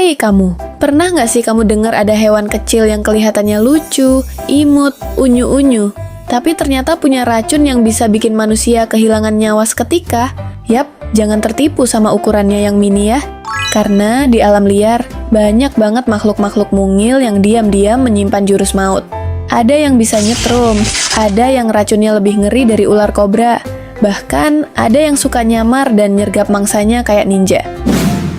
Hai kamu, pernah nggak sih kamu dengar ada hewan kecil yang kelihatannya lucu, imut, unyu-unyu, tapi ternyata punya racun yang bisa bikin manusia kehilangan nyawa seketika? Yap, jangan tertipu sama ukurannya yang mini ya. Karena di alam liar, banyak banget makhluk-makhluk mungil yang diam-diam menyimpan jurus maut. Ada yang bisa nyetrum, ada yang racunnya lebih ngeri dari ular kobra, bahkan ada yang suka nyamar dan nyergap mangsanya kayak ninja.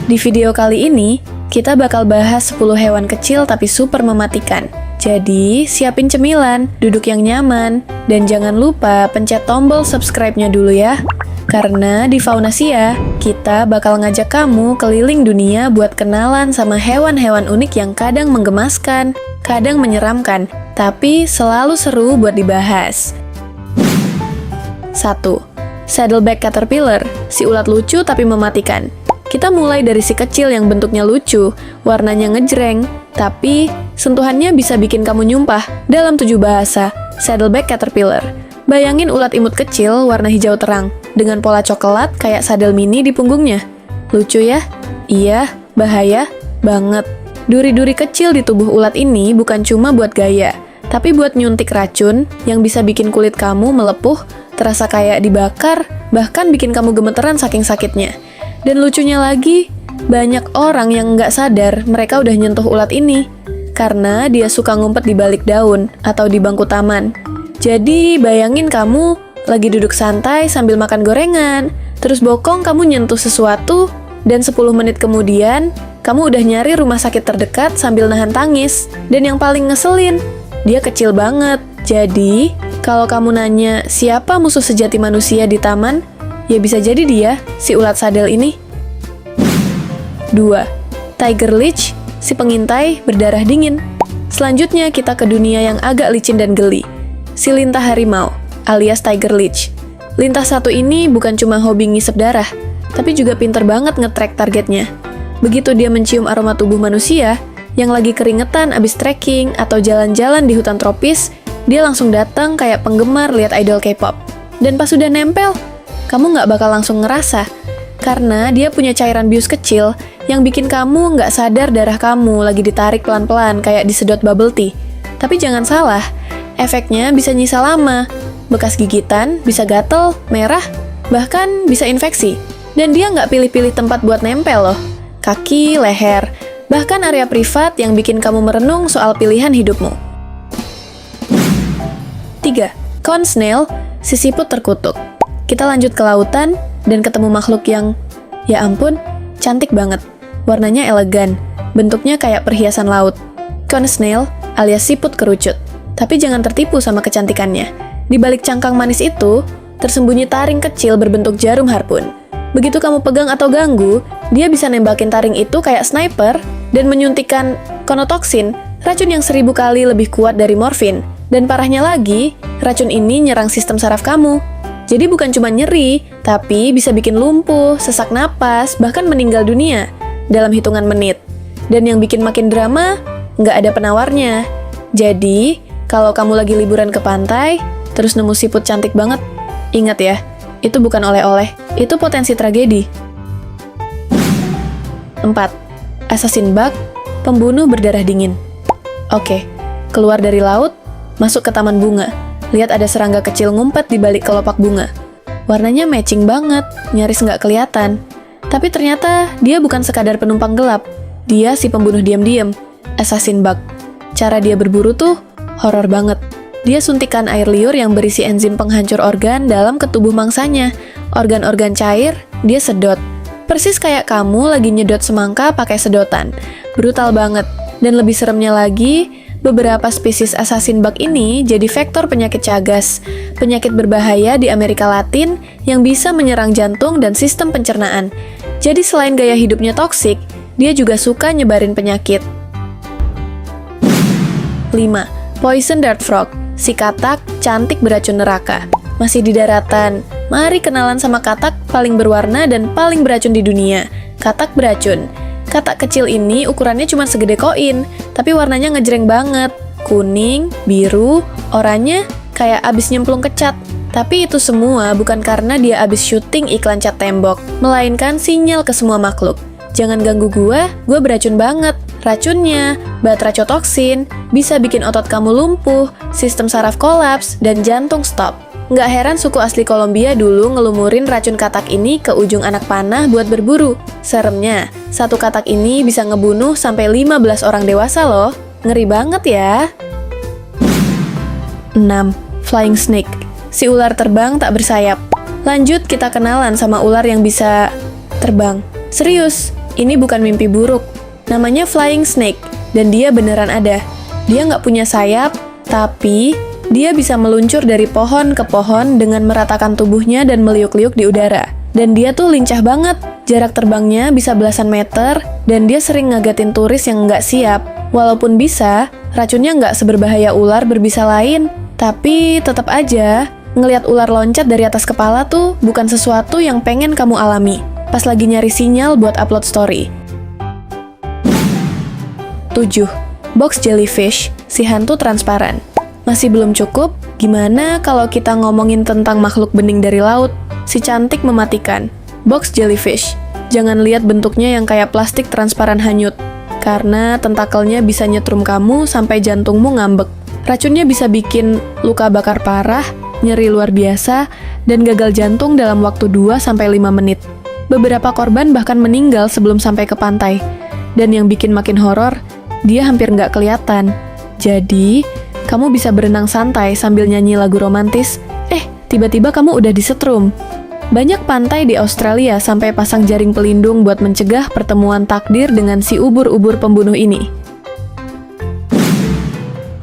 Di video kali ini, kita bakal bahas 10 hewan kecil tapi super mematikan. Jadi, siapin cemilan, duduk yang nyaman, dan jangan lupa pencet tombol subscribe-nya dulu ya. Karena di Faunasia, kita bakal ngajak kamu keliling dunia buat kenalan sama hewan-hewan unik yang kadang menggemaskan, kadang menyeramkan, tapi selalu seru buat dibahas. 1. Saddleback caterpillar, si ulat lucu tapi mematikan. Kita mulai dari si kecil yang bentuknya lucu, warnanya ngejreng, tapi sentuhannya bisa bikin kamu nyumpah dalam 7 bahasa. Saddleback caterpillar. Bayangin ulat imut kecil warna hijau terang, dengan pola coklat kayak sadel mini di punggungnya. Lucu ya? Iya, bahaya banget. Duri-duri kecil di tubuh ulat ini bukan cuma buat gaya, tapi buat nyuntik racun yang bisa bikin kulit kamu melepuh, terasa kayak dibakar, bahkan bikin kamu gemeteran saking sakitnya. Dan lucunya lagi, banyak orang yang nggak sadar mereka udah nyentuh ulat ini, karena dia suka ngumpet di balik daun atau di bangku taman. Jadi bayangin kamu lagi duduk santai sambil makan gorengan, terus bokong kamu nyentuh sesuatu, dan 10 menit kemudian, kamu udah nyari rumah sakit terdekat sambil nahan tangis. Dan yang paling ngeselin, dia kecil banget. Jadi, kalau kamu nanya siapa musuh sejati manusia di taman, ya bisa jadi dia, si ulat sadel ini. 2. Tiger leech, si pengintai berdarah dingin. Selanjutnya kita ke dunia yang agak licin dan geli. Si lintah harimau, alias tiger leech. Lintah satu ini bukan cuma hobi ngisep darah, tapi juga pinter banget nge-track targetnya. Begitu dia mencium aroma tubuh manusia, yang lagi keringetan abis trekking atau jalan-jalan di hutan tropis, dia langsung datang kayak penggemar lihat idol K-pop. Dan pas udah nempel, kamu nggak bakal langsung ngerasa, karena dia punya cairan bius kecil yang bikin kamu nggak sadar darah kamu lagi ditarik pelan-pelan kayak disedot bubble tea. Tapi jangan salah, efeknya bisa nyisa lama. Bekas gigitan bisa gatel, merah, bahkan bisa infeksi. Dan dia nggak pilih-pilih tempat buat nempel loh. Kaki, leher, bahkan area privat yang bikin kamu merenung soal pilihan hidupmu. 3. Conch snail, si siput terkutuk. Kita lanjut ke lautan dan ketemu makhluk yang, ya ampun, cantik banget. Warnanya elegan, bentuknya kayak perhiasan laut. Conch snail alias siput kerucut. Tapi jangan tertipu sama kecantikannya. Di balik cangkang manis itu, tersembunyi taring kecil berbentuk jarum harpun. Begitu kamu pegang atau ganggu, dia bisa nembakin taring itu kayak sniper dan menyuntikkan konotoksin, racun yang 1000 kali lebih kuat dari morfin. Dan parahnya lagi, racun ini nyerang sistem saraf kamu. Jadi bukan cuma nyeri, tapi bisa bikin lumpuh, sesak napas, bahkan meninggal dunia dalam hitungan menit. Dan yang bikin makin drama, nggak ada penawarnya. Jadi, kalau kamu lagi liburan ke pantai, terus nemu siput cantik banget, ingat ya, itu bukan oleh-oleh, itu potensi tragedi. 4. Assassin bug, pembunuh berdarah dingin. Oke, keluar dari laut, masuk ke taman bunga. Lihat ada serangga kecil ngumpet di balik kelopak bunga. Warnanya matching banget, nyaris nggak kelihatan. Tapi ternyata dia bukan sekadar penumpang gelap. Dia si pembunuh diam-diam, assassin bug. Cara dia berburu tuh horor banget. Dia suntikan air liur yang berisi enzim penghancur organ dalam ketubuh mangsanya. Organ-organ cair, dia sedot. Persis kayak kamu lagi nyedot semangka pakai sedotan. Brutal banget. Dan lebih seremnya lagi, beberapa spesies assassin bug ini jadi vektor penyakit Chagas, penyakit berbahaya di Amerika Latin yang bisa menyerang jantung dan sistem pencernaan. Jadi selain gaya hidupnya toksik, dia juga suka nyebarin penyakit. 5. Poison dart frog, si katak cantik beracun neraka. Masih di daratan, mari kenalan sama katak paling berwarna dan paling beracun di dunia, katak beracun. Katak kecil ini ukurannya cuma segede koin, tapi warnanya ngejreng banget. Kuning, biru, oranye, kayak abis nyemplung ke cat. Tapi itu semua bukan karena dia abis syuting iklan cat tembok, melainkan sinyal ke semua makhluk. Jangan ganggu gue beracun banget. Racunnya, batracotoksin, bisa bikin otot kamu lumpuh, sistem saraf kolaps, dan jantung stop. Nggak heran suku asli Kolombia dulu ngelumurin racun katak ini ke ujung anak panah buat berburu. Seremnya, satu katak ini bisa ngebunuh sampai 15 orang dewasa loh. Ngeri banget ya. 6. Flying snake. Si ular terbang tak bersayap. Lanjut kita kenalan sama ular yang bisa terbang. Serius, ini bukan mimpi buruk. Namanya flying snake, dan dia beneran ada. Dia nggak punya sayap, tapi dia bisa meluncur dari pohon ke pohon dengan meratakan tubuhnya dan meliuk-liuk di udara. Dan dia tuh lincah banget. Jarak terbangnya bisa belasan meter, dan dia sering ngagatin turis yang nggak siap. Walaupun bisa, racunnya nggak seberbahaya ular berbisa lain. Tapi tetap aja, ngelihat ular loncat dari atas kepala tuh bukan sesuatu yang pengen kamu alami pas lagi nyari sinyal buat upload story. 7. Box jellyfish, si hantu transparan. Masih belum cukup? Gimana kalau kita ngomongin tentang makhluk bening dari laut? Si cantik mematikan. Box jellyfish. Jangan lihat bentuknya yang kayak plastik transparan hanyut, karena tentakelnya bisa nyetrum kamu sampai jantungmu ngambek. Racunnya bisa bikin luka bakar parah, nyeri luar biasa, dan gagal jantung dalam waktu 2-5 menit. Beberapa korban bahkan meninggal sebelum sampai ke pantai. Dan yang bikin makin horor, dia hampir nggak kelihatan. Jadi, kamu bisa berenang santai sambil nyanyi lagu romantis, tiba-tiba kamu udah disetrum. Banyak pantai di Australia sampai pasang jaring pelindung buat mencegah pertemuan takdir dengan si ubur-ubur pembunuh ini.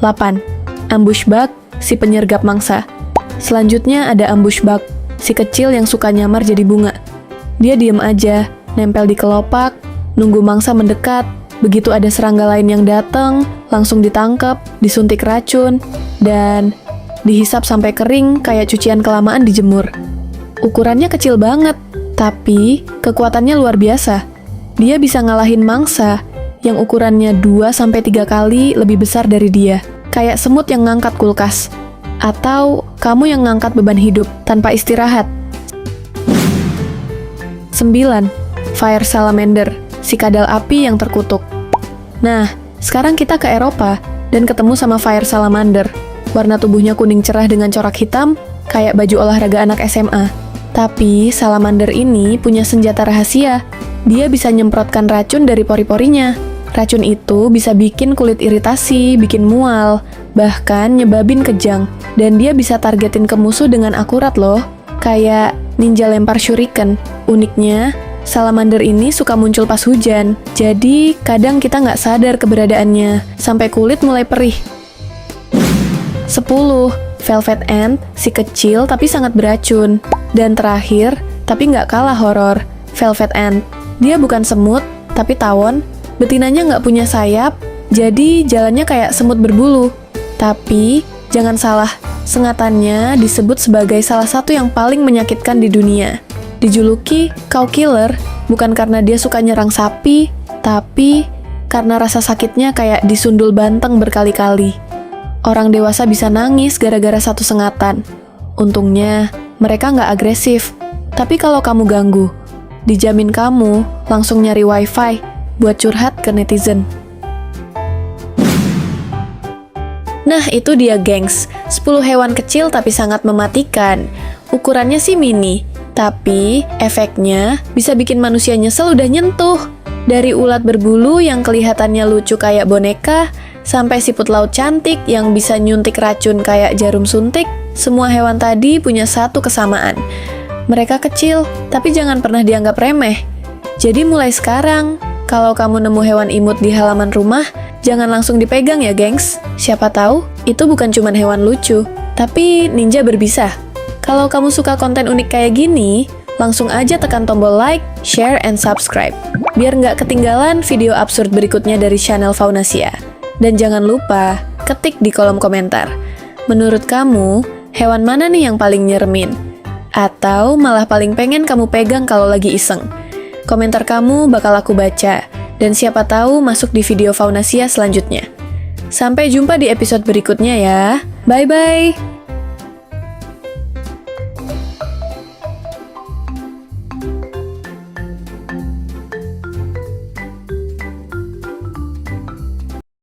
8. Ambush bug, si penyergap mangsa. Selanjutnya ada ambush bug, si kecil yang suka nyamar jadi bunga. Dia diem aja, nempel di kelopak, nunggu mangsa mendekat. Begitu ada serangga lain yang datang, langsung ditangkap, disuntik racun, dan dihisap sampai kering kayak cucian kelamaan dijemur. Ukurannya kecil banget, tapi kekuatannya luar biasa. Dia bisa ngalahin mangsa yang ukurannya 2-3 kali lebih besar dari dia. Kayak semut yang ngangkat kulkas. Atau kamu yang ngangkat beban hidup tanpa istirahat. 9. Fire salamander, si kadal api yang terkutuk. Nah, sekarang kita ke Eropa dan ketemu sama fire salamander. Warna tubuhnya kuning cerah dengan corak hitam, kayak baju olahraga anak SMA. Tapi salamander ini punya senjata rahasia. Dia bisa nyemprotkan racun dari pori-porinya. Racun itu bisa bikin kulit iritasi, bikin mual, bahkan nyebabin kejang. Dan dia bisa targetin ke musuh dengan akurat loh, kayak ninja lempar shuriken. Uniknya, salamander ini suka muncul pas hujan, jadi kadang kita nggak sadar keberadaannya, sampai kulit mulai perih. 10. Velvet ant, si kecil tapi sangat beracun. Dan terakhir, tapi nggak kalah horor, velvet ant. Dia bukan semut, tapi tawon. Betinanya nggak punya sayap, jadi jalannya kayak semut berbulu. Tapi, jangan salah, sengatannya disebut sebagai salah satu yang paling menyakitkan di dunia. Dijuluki cow killer, bukan karena dia suka nyerang sapi, tapi karena rasa sakitnya kayak disundul banteng berkali-kali. Orang dewasa bisa nangis gara-gara satu sengatan. Untungnya, mereka nggak agresif. Tapi kalau kamu ganggu, dijamin kamu langsung nyari wifi buat curhat ke netizen. Nah, itu dia gengs, 10 hewan kecil tapi sangat mematikan. Ukurannya sih mini, tapi efeknya bisa bikin manusia nyesel udah nyentuh. Dari ulat berbulu yang kelihatannya lucu kayak boneka, sampai siput laut cantik yang bisa nyuntik racun kayak jarum suntik, semua hewan tadi punya satu kesamaan. Mereka kecil, tapi jangan pernah dianggap remeh. Jadi mulai sekarang, kalau kamu nemu hewan imut di halaman rumah, jangan langsung dipegang ya gengs. Siapa tahu, itu bukan cuma hewan lucu, tapi ninja berbisa. Kalau kamu suka konten unik kayak gini, langsung aja tekan tombol like, share, and subscribe. Biar nggak ketinggalan video absurd berikutnya dari channel Faunasia. Dan jangan lupa, ketik di kolom komentar. Menurut kamu, hewan mana nih yang paling nyeremin? Atau malah paling pengen kamu pegang kalau lagi iseng? Komentar kamu bakal aku baca, dan siapa tahu masuk di video Faunasia selanjutnya. Sampai jumpa di episode berikutnya ya. Bye-bye!